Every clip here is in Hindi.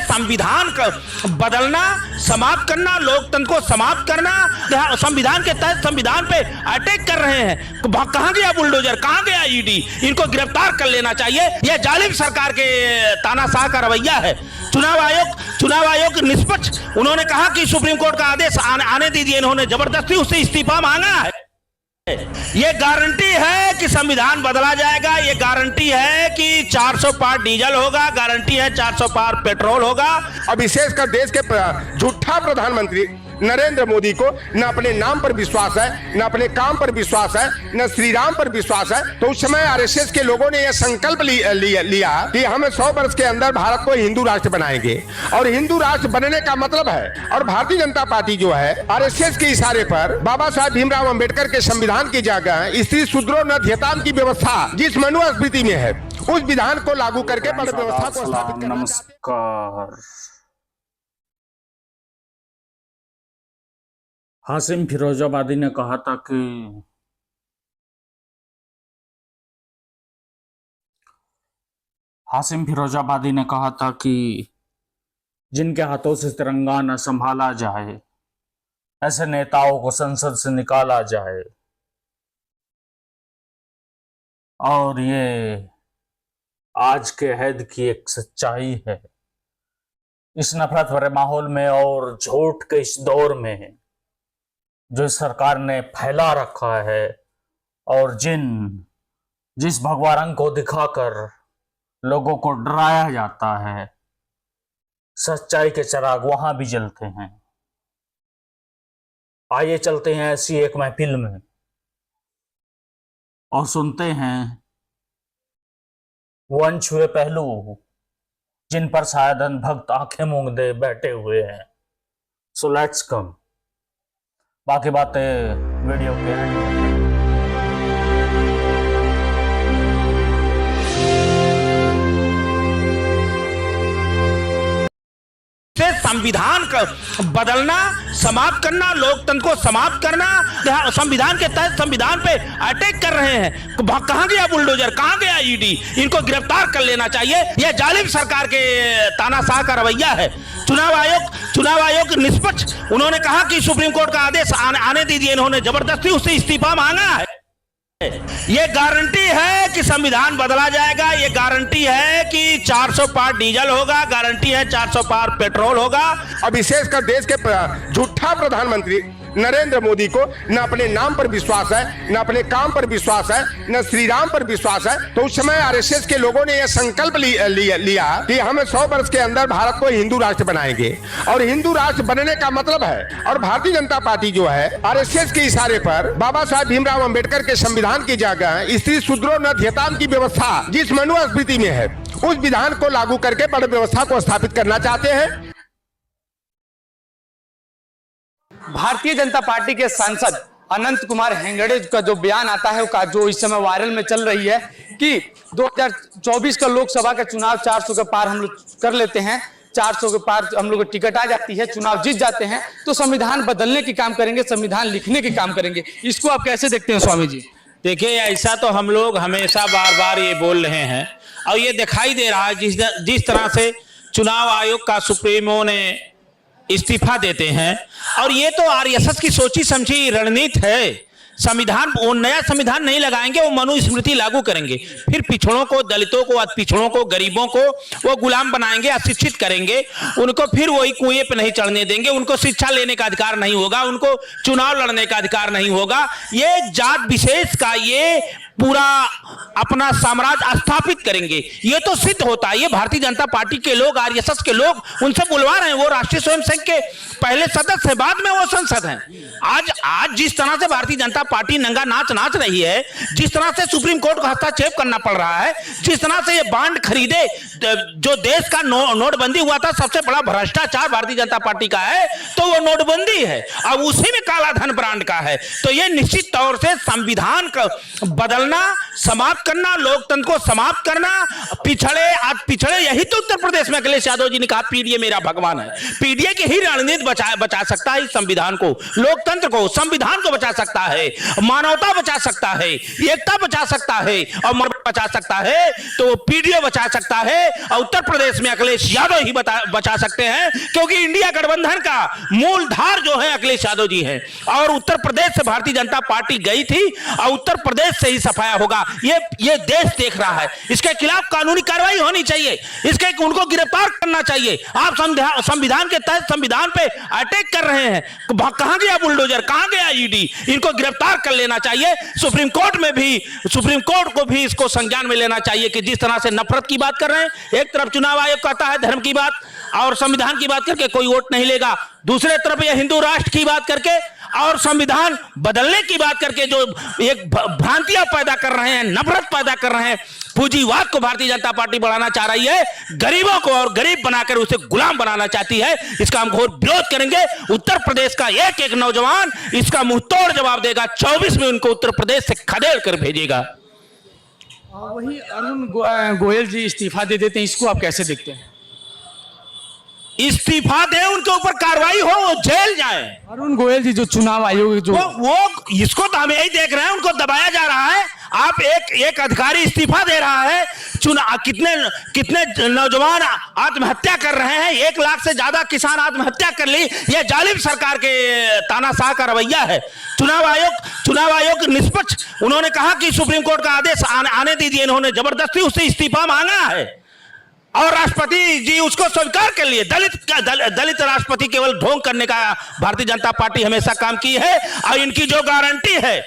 संविधान का बदलना, समाप्त करना, लोकतंत्र को समाप्त करना, संविधान के तहत संविधान पे अटैक कर रहे हैं। कहां गया बुलडोजर, कहां गया ईडी? इनको गिरफ्तार कर लेना चाहिए। यह जालिम सरकार के तानाशाह का रवैया है। चुनाव आयोग निष्पक्ष, उन्होंने कहा कि सुप्रीम कोर्ट का आदेश आने दीजिए, इन्होंने जबरदस्ती उससे इस्तीफा मांगा है। ये गारंटी है कि संविधान बदला जाएगा, ये गारंटी है कि 400 पार डीजल होगा, गारंटी है 400 पार पेट्रोल होगा। और विशेषकर देश के झूठा प्रधानमंत्री नरेंद्र मोदी को न अपने नाम पर विश्वास है, न अपने काम पर विश्वास है, न श्री राम पर विश्वास है। तो उस समय आरएसएस के लोगों ने यह संकल्प लिया कि हम 100 वर्ष के अंदर भारत को हिंदू राष्ट्र बनाएंगे। और हिंदू राष्ट्र बनने का मतलब है, और भारतीय जनता पार्टी जो है आरएसएस के इशारे पर बाबा साहब भीमराव अंबेडकर के संविधान की जगह स्त्री शूद्रो नध्यताम की व्यवस्था जिस मनुस्मृति में है, उस विधान को लागू करके बड़ व्यवस्था को स्थापित करना। नमस्कार। हासिम फिरोजाबादी ने कहा था कि जिनके हाथों से तिरंगा न संभाला जाए, ऐसे नेताओं को संसद से निकाला जाए। और ये आज के अहद की एक सच्चाई है। इस नफरत भरे माहौल में और झूठ के इस दौर में जो सरकार ने फैला रखा है, और जिस भगवा रंग को दिखाकर लोगों को डराया जाता है, सच्चाई के चिराग वहां भी जलते हैं। आइए चलते हैं ऐसी एक महफिल में और सुनते हैं वो अनछुए पहलू जिन पर शायद अनभक्त आंखें मूंदे बैठे हुए हैं। सो लेट्स कम, बाकी बातें वीडियो के एंड में। संविधान का बदलना, समाप्त करना, लोकतंत्र को समाप्त करना, संविधान के तहत संविधान पे अटैक कर रहे हैं। कहां गया बुलडोजर, कहां गया ईडी? इनको गिरफ्तार कर लेना चाहिए। यह जालिम सरकार के तानाशाह का रवैया है। चुनाव आयोग निष्पक्ष, उन्होंने कहा कि सुप्रीम कोर्ट का आदेश आने दीजिए, इन्होंने जबरदस्ती उससे इस्तीफा मांगा है। ये गारंटी है कि संविधान बदला जाएगा, ये गारंटी है कि 400 पार डीजल होगा, गारंटी है 400 पार पेट्रोल होगा। और विशेषकर देश के झूठा प्रधानमंत्री नरेंद्र मोदी को न अपने नाम पर विश्वास है, न अपने काम पर विश्वास है, न श्री राम पर विश्वास है। तो उस समय आरएसएस के लोगों ने यह संकल्प लिया कि हम 100 वर्ष के अंदर भारत को हिंदू राष्ट्र बनाएंगे। और हिंदू राष्ट्र बनने का मतलब है, और भारतीय जनता पार्टी जो है आरएसएस के इशारे पर बाबा साहब भीमराव अंबेडकर के संविधान की जगह स्त्री शूद्रो नध्यताम की व्यवस्था जिस मनुस्मृति में है, उस विधान को लागू करके बड़ व्यवस्था को स्थापित करना चाहते हैं। भारतीय जनता पार्टी के सांसद अनंत कुमार हेगड़े का जो बयान आता है, जो इस समय वायरल में चल रही है कि 2024 का लोकसभा का चुनाव 400 के पार हम लोग कर लेते हैं, 400 के पार हम लोग को टिकट आ जाती है, चुनाव जीत जाते हैं, तो संविधान बदलने की काम करेंगे, संविधान लिखने की काम करेंगे। इसको आप कैसे देखते हैं स्वामी जी? देखिए, ऐसा तो हम लोग हमेशा बार बार ये बोल रहे हैं, और ये दिखाई दे रहा है जिस तरह से चुनाव आयोग का सुप्रीमो ने इस्तीफा देते हैं। और ये तो आरएसएस की सोची समझी रणनीति है। संविधान, वो नया संविधान नहीं लगाएंगे, वो मनुस्मृति लागू करेंगे। फिर पिछड़ों को, दलितों को, पिछड़ों को, गरीबों को वो गुलाम बनाएंगे, अशिक्षित करेंगे। उनको फिर वही कुएं पे नहीं चढ़ने देंगे, उनको शिक्षा लेने का अधिकार नहीं होगा, उनको चुनाव लड़ने का अधिकार नहीं होगा। ये जात विशेष का ये पूरा अपना साम्राज्य स्थापित करेंगे। ये तो सिद्ध होता है। ये भारतीय जनता पार्टी के लोग, आरएसएस के लोग उनसे बुलवा रहे हैं। वो राष्ट्रीय स्वयंसेवक के पहले सदस्य है, बाद में वो संसद हैं। आज जिस तरह से भारतीय जनता पार्टी नंगा नाच रही है, जिस तरह से सुप्रीम कोर्ट को हस्तक्षेप करना पड़ रहा है, जिस तरह से ये बांड खरीदे, जो देश का नोटबंदी हुआ था, सबसे बड़ा भ्रष्टाचार भारतीय जनता पार्टी का है, तो वो नोटबंदी है। अब उसी में काला धन ब्रांड का है। तो ये निश्चित तौर से संविधान का बदलना बदलना, समाप्त करना, लोकतंत्र को समाप्त करना, पिछड़े यही तो उत्तर प्रदेश में अखिलेश यादव जी ने कहा पीडीए मेरा भगवान है। पीडीए की ही रणनीति बचा सकता है इस संविधान को, लोकतंत्र को, संविधान को बचा सकता है, मानवता बचा सकता है, एकता बचा सकता है और बचा सकता है, तो पीडीए बचा सकता है। और उत्तर प्रदेश में अखिलेश यादव ही बचा सकते हैं, क्योंकि इंडिया गठबंधन का मूलधार जो है अखिलेश यादव जी है। और उत्तर प्रदेश से भारतीय जनता पार्टी गई थी और उत्तर प्रदेश से ही सफाया होगा। ये देश देख रहा है, इसके खिलाफ कानूनी कार्रवाई होनी चाहिए, उनको गिरफ्तार करना चाहिए। आप संविधान के तहत संविधान पे अटैक कर रहे हैं, कहां गया बुलडोजर, कहां गया ईडी? इनको गिरफ्तार कर लेना चाहिए। सुप्रीम कोर्ट को भी इसको संज्ञान में लेना चाहिए कि जिस तरह से नफरत की बात कर रहे हैं, एक तरफ चुनाव आयोग कहता है धर्म की बात और संविधान की बात करके कोई वोट नहीं लेगा, दूसरे तरफ ये हिंदू राष्ट्र की बात करके और संविधान बदलने की बात करके जो एक भ्रांतियां पैदा कर रहे हैं, नफरत पैदा कर रहे हैं, पूंजीवाद को भारतीय जनता पार्टी बढ़ाना चाह रही है, गरीबों को और गरीब बनाकर उसे गुलाम बनाना चाहती है। इसका हम घोर विरोध करेंगे। उत्तर प्रदेश का एक एक नौजवान इसका मुंहतोड़ जवाब देगा। 24 में उनको उत्तर प्रदेश से खदेड़ कर भेजेगा। वही अरुण गोयल जी इस्तीफा दे देते हैं, इसको आप कैसे देखते हैं? इस्तीफा दे, उनके ऊपर कार्रवाई हो, वो जेल जाए। अरुण गोयल जी जो चुनाव आयोग जो वो इसको तो हम यही देख रहे हैं, उनको दबाया जा रहा है। आप एक अधिकारी इस्तीफा दे रहा है, कितने नौजवान आत्महत्या कर रहे हैं, 1 लाख से ज्यादा किसान आत्महत्या कर ली। यह जालिम सरकार के तानाशाह का रवैया है। चुनाव आयोग निष्पक्ष, उन्होंने कहा कि सुप्रीम कोर्ट का आदेश आने दीजिए, इन्होंने जबरदस्ती उससे इस्तीफा मांगा है और राष्ट्रपति जी उसको स्वीकार कर लिए। दलित राष्ट्रपति केवल ढोंग करने का भारतीय जनता पार्टी हमेशा काम की है। और इनकी जो गारंटी है,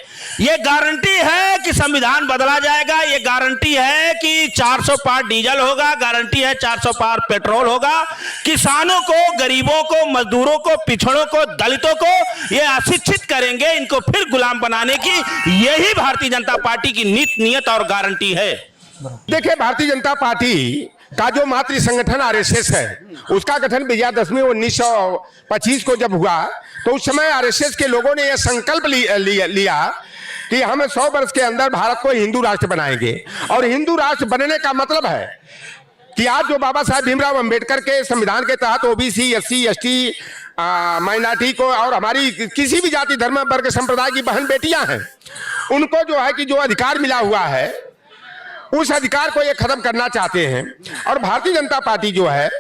ये गारंटी है कि संविधान बदला जाएगा, ये गारंटी है कि 400 पार डीजल होगा, गारंटी है 400 पार पेट्रोल होगा। किसानों को, गरीबों को, मजदूरों को, पिछड़ों को, दलितों को ये अशिक्षित करेंगे, इनको फिर गुलाम बनाने की यही भारतीय जनता पार्टी की नीयत और गारंटी है। देखिए, भारतीय जनता पार्टी का जो मातृ संगठन आरएसएस है, उसका गठन विजयादशमी 1925 को जब हुआ, तो उस समय आरएसएस के लोगों ने यह संकल्प लिया कि हम 100 वर्ष के अंदर भारत को हिंदू राष्ट्र बनाएंगे। और हिंदू राष्ट्र बनने का मतलब है कि आज जो बाबा साहब भीमराव अंबेडकर के संविधान के तहत ओबीसी, एससी, एसटी, माइनॉरिटी को और हमारी किसी भी जाति, धर्म, वर्ग, संप्रदाय की बहन बेटियां हैं, उनको जो है कि जो अधिकार मिला हुआ है, उस अधिकार को ये खत्म करना चाहते हैं। और भारतीय जनता पार्टी जो है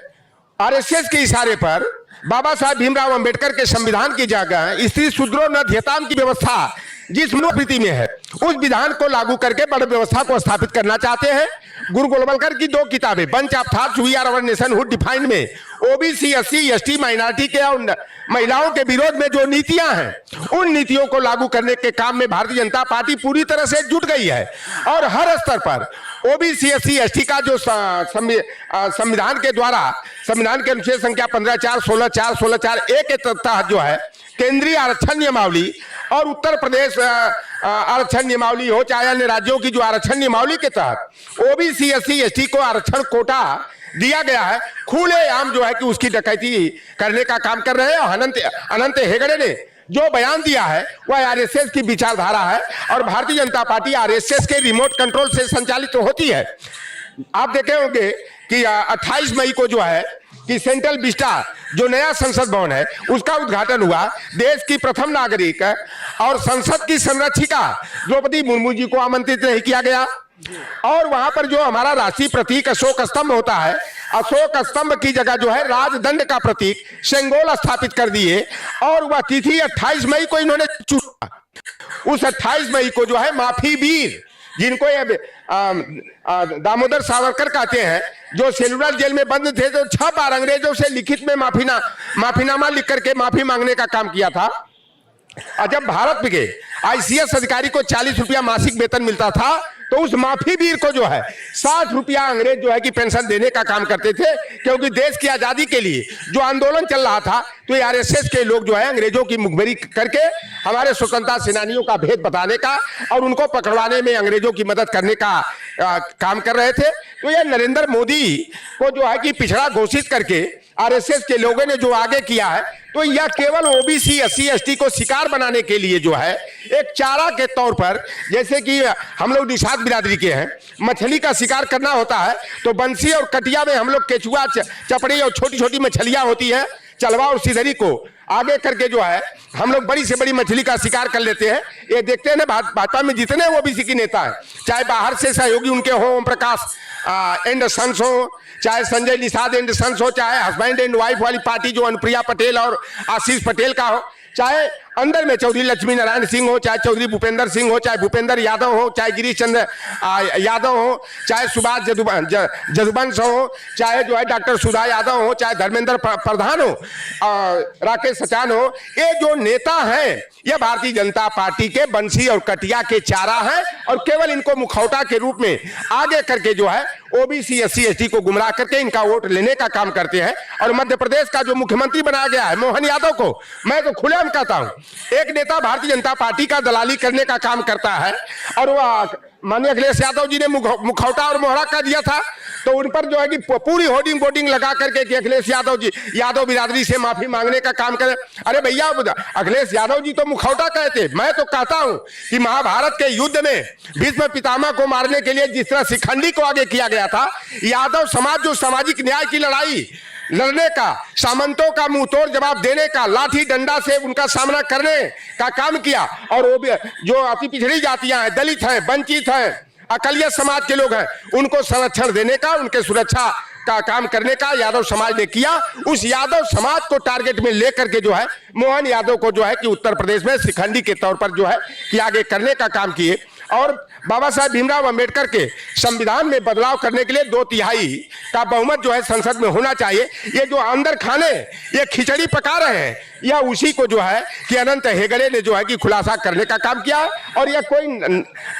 आरएसएस के इशारे पर बाबा साहब भीमराव अंबेडकर के संविधान की जगह स्त्री शूद्रो नध्यताम की व्यवस्था जिस मनुस्मृति में है, उस विधान को लागू करके बड़ व्यवस्था को स्थापित करना चाहते हैं। गुरु गोलवलकर की 2 किताबें, bunch of thoughts we are our nationhood defined में ओबीसी, एससी, एसटी, माइनॉरिटी के और महिलाओं के विरोध में जो नीतियां हैं, उन नीतियों को लागू करने के काम में भारतीय जनता पार्टी पूरी तरह से जुट गई है। और हर स्तर पर ओबीसी, एससी, एसटी का जो संविधान के द्वारा, संविधान के अनुच्छेद संख्या 15(4), 16(4), 16(4)(a) के तहत जो है केंद्रीय आरक्षण नियमावली और उत्तर प्रदेश आरक्षण नियमावली हो, चाहे अन्य राज्यों की जो आरक्षण नियमावली के तहत ओबीसी, एससी, एसटी को आरक्षण कोटा दिया गया है, खुलेआम जो है कि उसकी डकैती करने का काम कर रहे हैं। अनंत हेगड़े ने जो बयान दिया है वह आरएसएस की विचारधारा है और भारतीय जनता पार्टी आरएसएस के रिमोट कंट्रोल से संचालित होती है। आप देखे होंगे कि 28 मई को जो है कि सेंट्रल विस्टा जो नया संसद भवन है, उसका उद्घाटन हुआ। देश की प्रथम नागरिक और संसद की संरक्षिका द्रौपदी मुर्मू जी को आमंत्रित नहीं किया गया। और वहां पर जो हमारा राष्ट्रीय प्रतीक अशोक स्तंभ होता है, अशोक स्तंभ की जगह जो है राजदंड का प्रतीक सेंगोल स्थापित कर दिए। और वह तिथि 28 मई को इन्होंने चुना। उस 28 मई को जो है माफी वीर, जिनको ये दामोदर सावरकर कहते हैं, जो सेलुलर जेल में बंद थे, तो 6 बार अंग्रेजों से लिखित में माफीनामा लिख करके माफी मांगने का काम किया था। और जब भारत में आईसीएस अधिकारी को 40 रुपया मासिक वेतन मिलता था, तो उस माफी वीर को जो है 60 रुपया अंग्रेज जो है कि पेंशन देने का काम करते थे, क्योंकि देश की आजादी के लिए जो आंदोलन चल रहा था, तो ये आरएसएस के लोग जो है अंग्रेजों की मुखबिरी करके हमारे स्वतंत्रता सेनानियों का भेद बताने का और उनको पकड़वाने में अंग्रेजों की मदद करने का काम कर रहे थे। तो ये नरेंद्र मोदी को जो है कि पिछड़ा घोषित करके आरएसएस के लोगों ने जो आगे किया है, तो यह केवल ओबीसी एससी एसटी को शिकार बनाने के लिए जो है एक चारा के तौर पर, जैसे कि हम लोग निषाद बिरादरी के हैं, मछली का शिकार करना होता है तो बंसी और कटिया में हम लोग केचुआ चपड़ी और छोटी छोटी मछलियां होती है, चलवा और सिधरी को आगे करके जो है हम लोग बड़ी से बड़ी मछली का शिकार कर लेते हैं। ये देखते हैं ना भाजपा में जितने ओबीसी के नेता हैं, चाहे बाहर से सहयोगी उनके हो, ओम प्रकाश एंड सन्स हो, चाहे संजय निषाद एंड सन्स हो, चाहे हस्बैंड एंड वाइफ वाली पार्टी जो अनुप्रिया पटेल और आशीष पटेल का हो, चाहे अंदर में चौधरी लक्ष्मी नारायण सिंह हो, चाहे चौधरी भूपेंद्र सिंह हो, चाहे भूपेंद्र यादव हो, चाहे गिरीश चंद्र यादव हो, चाहे सुभाष जदुवंश हो, चाहे जो है डॉक्टर सुधा यादव हो, चाहे धर्मेंद्र प्रधान हो, राकेश सचान हो, ये जो नेता हैं ये भारतीय जनता पार्टी के बंसी और कटिया के चारा हैं और केवल इनको मुखौटा के रूप में आगे करके जो है ओबीसी एससी एसटी को गुमराह करके इनका वोट लेने का काम करते हैं। और मध्य प्रदेश का जो मुख्यमंत्री बनाया गया है मोहन यादव को मैं तो खुलेआम कहता हूं, एक नेता भारतीय जनता पार्टी का दलाली करने का काम करता है और वह माननीय अखिलेश यादव जी ने मुखौटा और मोहरा कर दिया था, तो उन पर जो है कि पूरी होर्डिंग बोर्डिंग लगा करके कि अखिलेश यादव जी यादव बिरादरी से माफी मांगने का काम करें। अरे भैया अखिलेश यादव जी तो मुखौटा कहते, मैं तो कहता हूं कि महाभारत के युद्ध में भीष्म पितामह को मारने के लिए जिस तरह शिखंडी को आगे किया गया था, यादव समाज जो सामाजिक न्याय की लड़ाई लड़ने का, सामंतों का मुंह तोड़ जवाब देने का, लाठी डंडा से उनका सामना करने का काम किया, और वो भी जो अति पिछड़ी जातियां हैं, दलित हैं, वंचित हैं, अकलियत समाज के लोग हैं, उनको संरक्षण देने का, उनके सुरक्षा का काम करने का यादव समाज ने किया। उस यादव समाज को टारगेट में लेकर के जो है मोहन यादव को जो है कि उत्तर प्रदेश में शिखंडी के तौर पर जो है कि आगे करने का काम किए। और बाबा साहेब भीमराव अंबेडकर के संविधान में बदलाव करने के लिए 2/3 का बहुमत जो है संसद में होना चाहिए। ये जो अंदर खाने ये खिचड़ी पका रहे हैं, यह उसी को जो है कि अनंत हेगड़े ने जो है कि खुलासा करने का काम किया। और यह कोई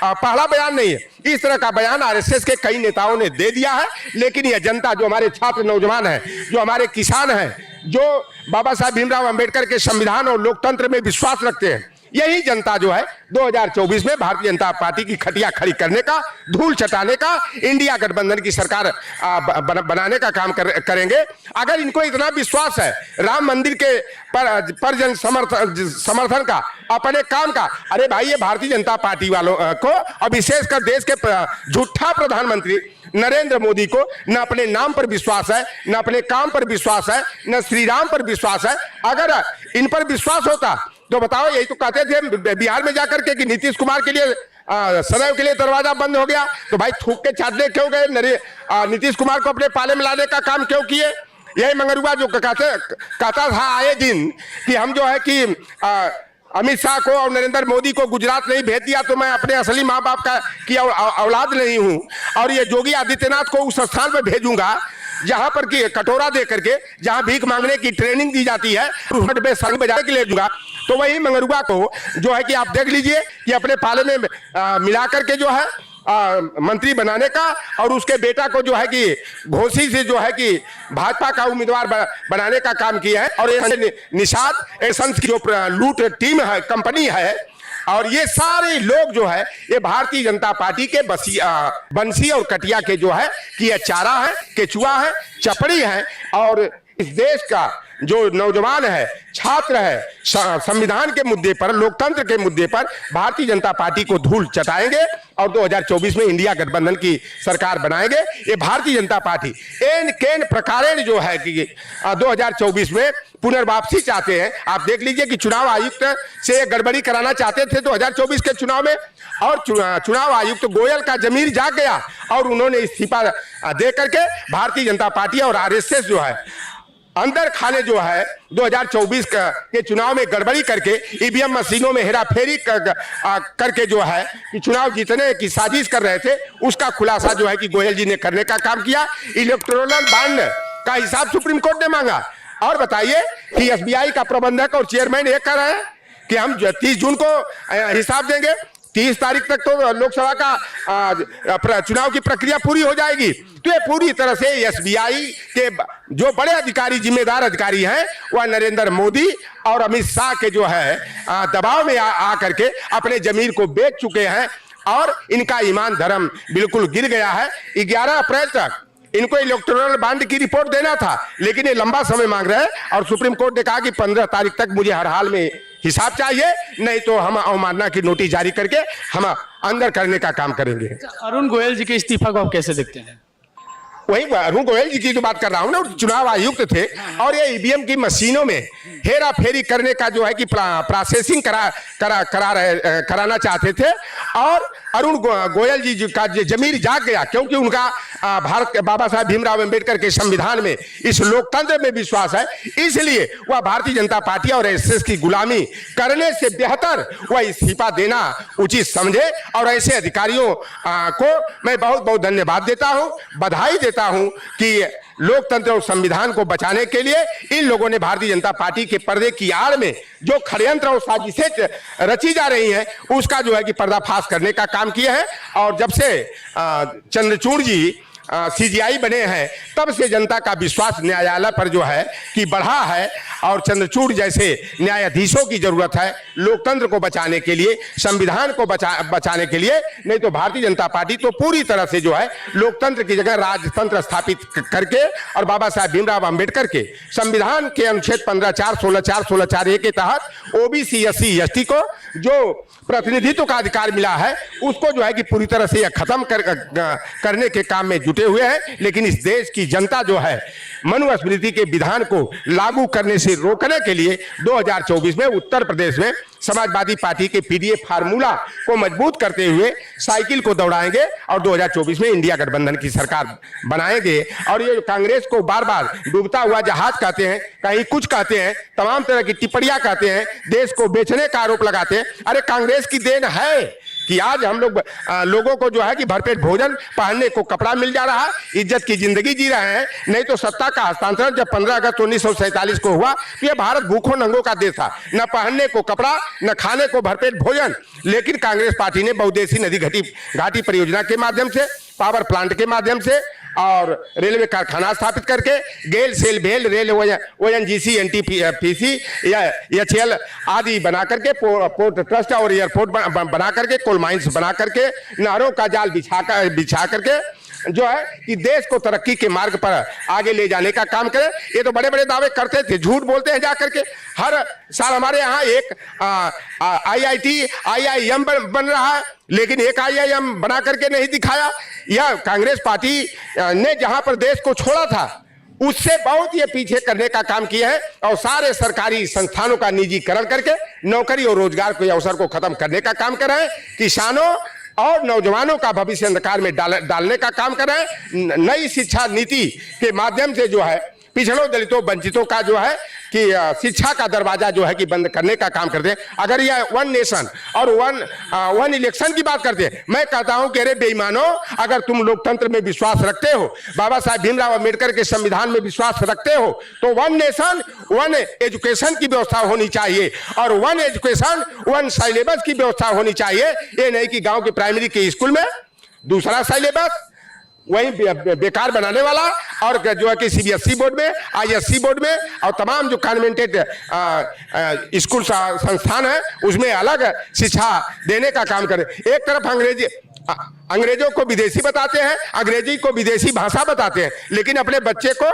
पहला बयान नहीं है, इस तरह का बयान आरएसएस के कई नेताओं ने दे दिया है। लेकिन यह जनता, जो हमारे छात्र नौजवान हैं, जो हमारे किसान हैं, जो बाबा साहेब भीमराव अंबेडकर के संविधान और लोकतंत्र में विश्वास रखते हैं, यही जनता जो है 2024 में भारतीय जनता पार्टी की खटिया खड़ी करने का, धूल चटाने का, इंडिया गठबंधन की सरकार बनाने का काम करेंगे। अगर इनको इतना विश्वास है राम मंदिर के पर जन समर्थन का, अपने काम का, अरे भाई ये भारतीय जनता पार्टी वालों को और विशेषकर देश के झूठा प्रधानमंत्री नरेंद्र मोदी को न अपने नाम पर विश्वास है, न अपने काम पर विश्वास है, न श्री राम पर विश्वास है। अगर इन पर विश्वास होता तो बताओ, यही तो कहते थे बिहार में जाकर के कि नीतीश कुमार के लिए सदैव के लिए दरवाजा बंद हो गया, तो भाई थूक के छाटने क्यों गए? नीतीश कुमार को अपने पाले में लाने का काम क्यों किए? यही मंगरुआ जो कहता था आए दिन कि हम जो है कि अमित शाह को और नरेंद्र मोदी को गुजरात नहीं भेज दिया तो मैं अपने असली माँ बाप की औलाद नहीं हूं, और ये योगी आदित्यनाथ को उस स्थान पर भेजूंगा जहां पर कि कटोरा दे करके, जहां भीख मांगने की ट्रेनिंग दी जाती है, संग बजाने के लिए दूंगा। तो वही मंगरुआ को जो है कि आप देख लीजिए कि अपने पाले में मिला करके जो है मंत्री बनाने का, और उसके बेटा को जो है कि घोसी से जो है कि भाजपा का उम्मीदवार बनाने का काम किया है। और ये निषाद एसंस की जो लूट टीम है, कंपनी है, और ये सारे लोग जो है ये भारतीय जनता पार्टी के बंसी और कटिया के जो है कि ये चारा है, केचुआ है, चपड़ी है। और इस देश का जो नौजवान है, छात्र है, संविधान के मुद्दे पर, लोकतंत्र के मुद्दे पर भारतीय जनता पार्टी को धूल चटाएंगे और 2024 में इंडिया गठबंधन की सरकार बनाएंगे। ये भारतीय जनता पार्टी एन केन प्रकारेण जो है कि 2024 में पुनर्वापसी चाहते हैं। आप देख लीजिए कि चुनाव आयुक्त से गड़बड़ी कराना चाहते थे 2024 के चुनाव में, और चुनाव आयुक्त गोयल का जमीर जाग गया और उन्होंने इस्तीफा दे करके भारतीय जनता पार्टी और आरएसएस जो है अंदर खाने जो है 2024 के चुनाव में गड़बड़ी करके ईवीएम मशीनों में हेराफेरी करके जो है कि चुनाव जीतने की साजिश कर रहे थे, उसका खुलासा जो है कि गोयल जी ने करने का काम किया। इलेक्टोरल बॉन्ड का हिसाब सुप्रीम कोर्ट ने मांगा। और बताइए कि एसबीआई का प्रबंधक और चेयरमैन ये कह रहे हैं कि हम 30 जून को हिसाब देंगे। 30 तारीख तक तो लोकसभा का चुनाव की प्रक्रिया पूरी हो जाएगी। तो ये पूरी तरह से एसबीआई के जो बड़े अधिकारी, जिम्मेदार अधिकारी हैं, वह नरेंद्र मोदी और अमित शाह के जो है दबाव में आ करके अपने जमीर को बेच चुके हैं और इनका ईमान धर्म बिल्कुल गिर गया है। 11 अप्रैल तक इनको इलेक्टोरल बॉन्ड की रिपोर्ट देना था, लेकिन ये लंबा समय मांग रहे हैं और सुप्रीम कोर्ट ने कहा कि 15 तारीख तक मुझे हर हाल में हिसाब चाहिए, नहीं तो हम अवमानना की नोटिस जारी करके हम अंदर करने का काम करेंगे। अरुण गोयल जी के इस्तीफा को आप कैसे देखते हैं? वही अरुण गोयल जी की जो बात कर रहा हूं ना, चुनाव आयुक्त थे और ये ईवीएम की मशीनों में हेरा फेरी करने का जो है कि प्रोसेसिंग कराना चाहते थे और अरुण गोयल जी का जमीर जाग गया, क्योंकि उनका भारत के बाबा साहब भीमराव अंबेडकर के संविधान में, इस लोकतंत्र में विश्वास है, इसलिए वह भारतीय जनता पार्टी और एसएस की गुलामी करने से बेहतर वह इस्तीफा देना उचित समझे। और ऐसे अधिकारियों को मैं बहुत बहुत धन्यवाद देता हूं, बधाई देता हूं कि लोकतंत्र और संविधान को बचाने के लिए इन लोगों ने भारतीय जनता पार्टी के पर्दे की आड़ में जो षड्यंत्र और साजिशें रची जा रही हैं, उसका जो है कि पर्दाफाश करने का काम किया है। और जब से चंद्रचूड़ जी सीजीआई बने हैं, तब से जनता का विश्वास न्यायालय पर जो है कि बढ़ा है और चंद्रचूड़ जैसे न्यायाधीशों की जरूरत है लोकतंत्र को बचाने के लिए, संविधान को बचाने के लिए। नहीं तो भारतीय जनता पार्टी तो पूरी तरह से जो है लोकतंत्र की जगह राजतंत्र स्थापित करके और बाबा साहब भीमराव अंबेडकर के संविधान के अनुच्छेद 15(4), 16(4), 16(4)(a) के तहत ओबीसी, एससी, एसटी को जो प्रतिनिधित्व का अधिकार मिला है, उसको जो है कि पूरी तरह से यह खत्म करने के काम में जुटे हुए हैं। लेकिन इस देश की जनता जो है मनुस्मृति के विधान को लागू करने से रोकने के लिए 2024 में उत्तर प्रदेश में समाजवादी पार्टी के पीडीए फार्मूला को मजबूत करते हुए साइकिल को दौड़ाएंगे और 2024 में इंडिया गठबंधन की सरकार बनाएंगे। और ये कांग्रेस को बार बार डूबता हुआ जहाज कहते हैं, कहीं कुछ कहते हैं, तमाम तरह की टिप्पणियां कहते हैं, देश को बेचने का आरोप लगाते हैं। अरे कांग्रेस की देन है कि आज हम लोगों को जो है कि भरपेट भोजन, पहनने को कपड़ा मिल जा रहा है, इज्जत की जिंदगी जी रहे हैं। नहीं तो सत्ता का हस्तांतरण जब 15 अगस्त 1947 को हुआ, तो ये भारत भूखों नंगों का देश था, न पहनने को कपड़ा, न खाने को भरपेट भोजन। लेकिन कांग्रेस पार्टी ने बहुउद्देशीय नदी घाटी परियोजना के माध्यम से, पावर प्लांट के माध्यम से और रेलवे कारखाना स्थापित करके, गेल, सेल, भेल, रेल, ओएनजीसी, एनटीपीसी या एचएल आदि बना करके, पोर्ट ट्रस्ट और एयरपोर्ट बना करके, कोल माइंस बना करके, नहरों का जाल बिछा करके जो है कि देश को तरक्की के मार्ग पर आगे ले जाने का काम करे। ये तो बड़े बड़े दावे करते थे, झूठ बोलते हैं जाकर के। हर साल हमारे यहाँ एक आईआईटी, आईआईएम बन रहा है, लेकिन एक आईआईएम बना करके नहीं दिखाया। यह कांग्रेस पार्टी ने जहां पर देश को छोड़ा था, उससे बहुत ये पीछे करने का काम किया है और सारे सरकारी संस्थानों का निजीकरण करके नौकरी और रोजगार के अवसर को खत्म करने का काम कर रहे हैं। किसानों और नौजवानों का भविष्य अंधकार में डालने का काम कर रहे हैं। नई शिक्षा नीति के माध्यम से जो है पिछड़ों, दलितों, वंचितों का जो है कि शिक्षा का दरवाजा जो है कि बंद करने का काम करते हैं। अगर यह वन नेशन और वन इलेक्शन की बात करते हैं, मैं कहता हूं कि अरे बेईमानों, अगर तुम लोकतंत्र में विश्वास रखते हो, बाबा साहब भीमराव अंबेडकर के संविधान में विश्वास रखते हो, तो वन नेशन, वन एजुकेशन की व्यवस्था होनी चाहिए और वन एजुकेशन, वन सिलेबस की व्यवस्था होनी चाहिए। ये नहीं कि गांव के प्राइमरी के स्कूल में दूसरा सिलेबस वही बेकार बनाने वाला और जो है कि सीबीएसई बोर्ड में, आईएससी बोर्ड में और तमाम जो कॉन्वेंटेड स्कूल संस्थान है उसमें अलग शिक्षा देने का काम करें। एक तरफ अंग्रेजों को विदेशी बताते हैं, अंग्रेजी को विदेशी भाषा बताते हैं, लेकिन अपने बच्चे को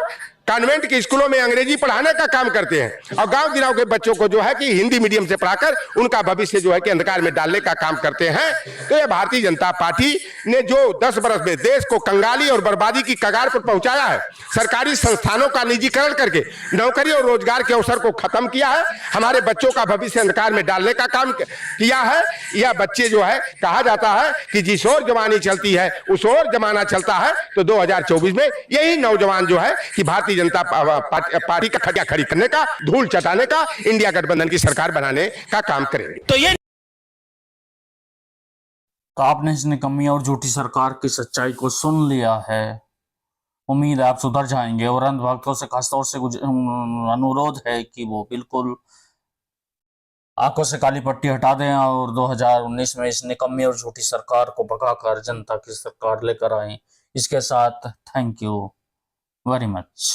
कॉन्वेंट के स्कूलों में अंग्रेजी पढ़ाने का काम करते हैं और गांव गिराव के बच्चों को जो है कि हिंदी मीडियम से पढ़ाकर उनका भविष्य जो है कि अंधकार में डालने का काम करते हैं। तो ये भारतीय जनता पार्टी ने जो 10 बरस में देश को कंगाली और बर्बादी की कगार पर पहुंचाया है, सरकारी संस्थानों का निजीकरण करके नौकरी और रोजगार के अवसर को खत्म किया है, हमारे बच्चों का भविष्य अंधकार में डालने का काम किया है। यह बच्चे जो है, कहा जाता है कि जिस ओर जवानी चलती है उस ओर जमाना चलता है। तो 2024 में यही नौजवान जो है कि भारतीय जनता पार्टी का खटिया खड़ी करने का, धूल चटाने का, इंडिया गठबंधन की सरकार बनाने का काम करेंगे। तो ये तो आपने इस निकम्मी और झूठी सरकार की सच्चाई को सुन लिया है। उम्मीद है आप सुधर जाएंगे और अंधभक्तों से खासतौर से अनुरोध है कि वो बिल्कुल आंखों से काली पट्टी हटा दें और 2019 में इस निकम्मी और झूठी सरकार को भगाकर जनता की सरकार लेकर आए। इसके साथ थैंक यू वेरी मच।